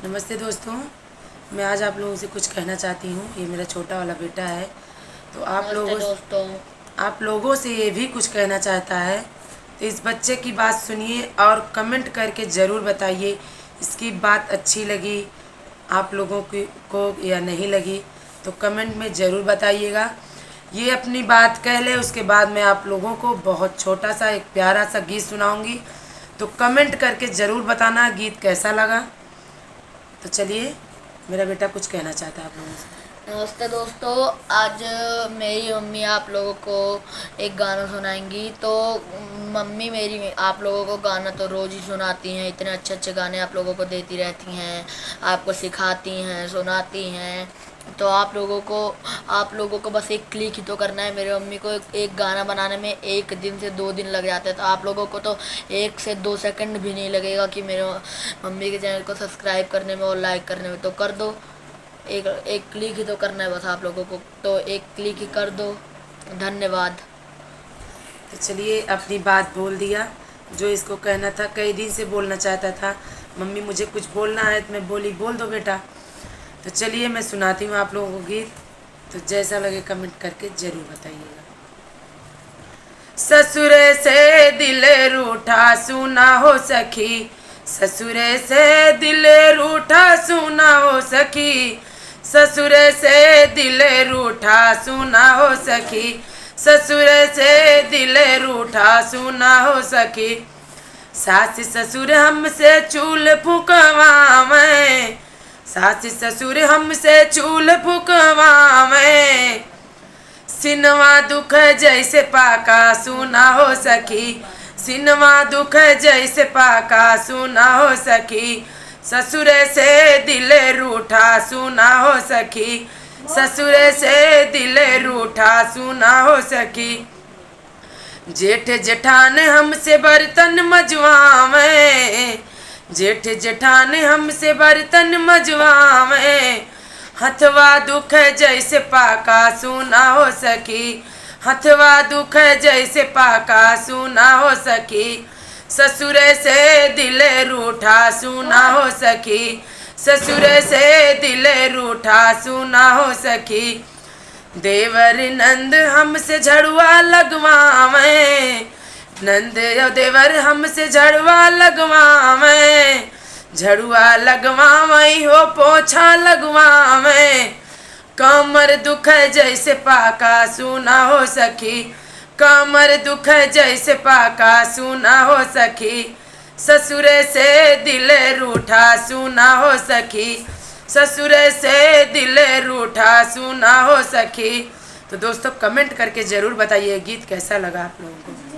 नमस्ते दोस्तों, मैं आज आप लोगों से कुछ कहना चाहती हूँ। ये मेरा छोटा वाला बेटा है, तो आप लोगों से ये भी कुछ कहना चाहता है। तो इस बच्चे की बात सुनिए और कमेंट करके ज़रूर बताइए इसकी बात अच्छी लगी आप लोगों को या नहीं लगी, तो कमेंट में ज़रूर बताइएगा। ये अपनी बात कह ले, उसके बाद मैं आप लोगों को बहुत छोटा सा एक प्यारा सा गीत सुनाऊंगी, तो कमेंट करके ज़रूर बताना गीत कैसा लगा। तो चलिए, मेरा बेटा कुछ कहना चाहता है आप लोगों से। नमस्ते दोस्तों, आज मेरी मम्मी आप लोगों को एक गाना सुनाएंगी। तो मम्मी मेरी आप लोगों को गाना तो रोज़ ही सुनाती हैं, इतने अच्छे अच्छे गाने आप लोगों को देती रहती हैं, आपको सिखाती हैं, सुनाती हैं। तो आप लोगों को बस एक क्लिक ही तो करना है। मेरी मम्मी को एक गाना बनाने में 1 दिन से 2 दिन लग जाते हैं, तो आप लोगों को तो 1 से 2 सेकंड भी नहीं लगेगा कि मेरे मम्मी के चैनल को सब्सक्राइब करने में और लाइक करने में। तो कर दो, एक क्लिक ही तो करना है बस आप लोगों को, तो एक क्लिक ही कर दो। धन्यवाद। तो चलिए, अपनी बात बोल दिया जो इसको कहना था, कई दिन से बोलना चाहता था। मम्मी मुझे कुछ बोलना है, तो मैं बोली बोल दो बेटा। तो चलिए, मैं सुनाती हूँ आप लोगों को गीत, तो जैसा लगे कमेंट करके ज़रूर बताइएगा। ससुरे से दिल रूठा सुना हो सखी, ससुरे से दिल रूठा सुना हो सखी, ससुरे से दिल रूठा सुना हो सखी, ससुरे से दिल रूठा सुना हो सखी। सास ससुर हमसे चूल फुकवावें, सास ससुर हमसे चूल फुकवावें, सिनवा दुख जैसे पाका सुना हो सखी, सिनवा दुख जैसे पाका सुना हो सखी, ससुर से दिल रूठा सुना हो सखी, ससुर से दिल रूठा सुना हो सखी। जेठ जेठान हमसे बर्तन मजवावें, जेठ जेठान हमसे बर्तन मजवावें, हथवा दुख जैसे पाका सुना हो सकी, हथवा दुख जैसे पाका सुना हो सकी, ससुर से दिल रूठा सुना हो सकी, ससुर से दिल रूठा सुना हो सकी। देवर नंद हमसे झड़ुआ लगवावें, नंद देवर हमसे झड़ुआ लगवावें, झड़ुआ लगवावें हो पोछा लगवावें, कमर दुख जैसे पाका सुना हो सखी, कमर दुख जैसे पाका सुना हो सखी, ससुर से दिल रूठा सुना हो सखी, ससुर से दिल रूठा सुना हो सखी। तो दोस्तों, कमेंट करके ज़रूर बताइए गीत कैसा लगा आप लोगों को।